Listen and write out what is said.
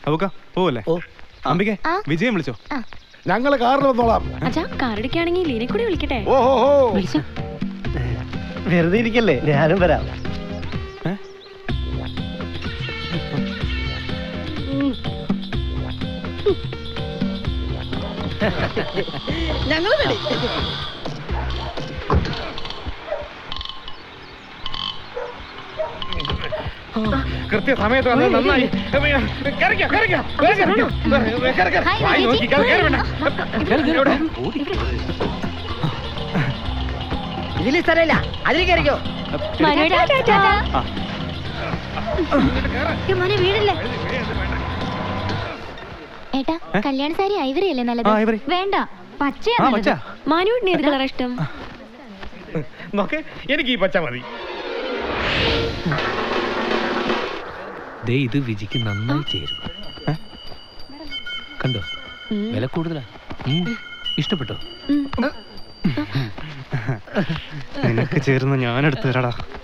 അവക്ക പോവല്ലേ? അംബികെ വിജയം വിളിച്ചോ? ഞങ്ങള് കാറിൽ വന്നോളാം. കാറടിക്കാണെങ്കിൽ ലീനെ കൂടി വിളിക്കട്ടെ? വെറുതെ ഇരിക്കല്ലേ, ഞാനും വരാം. ഞങ്ങള് ready. കൃത്യസമയത്ത് വന്നത് നന്നായി. ഇതിൽ സ്ഥലമില്ല, അതിൽ കയറിക്കോ. വീടല്ലേ ഏട്ടാ? കല്യാണ സാരി ഐവറി അല്ലേ നല്ലത്? വേണ്ട, പച്ചയാ. മാനുവിന് ഏത് കളറാ ഇഷ്ടം? എനിക്ക് ഈ പച്ച മതി. ഇത് വിജിക്ക് നന്നായി ചേരും. കണ്ടോ, വില കൂടുതലാ. ഇഷ്ടപ്പെട്ടോ? നിനക്ക് ചേരുന്ന ഞാൻ എടുത്തു തരാടാ.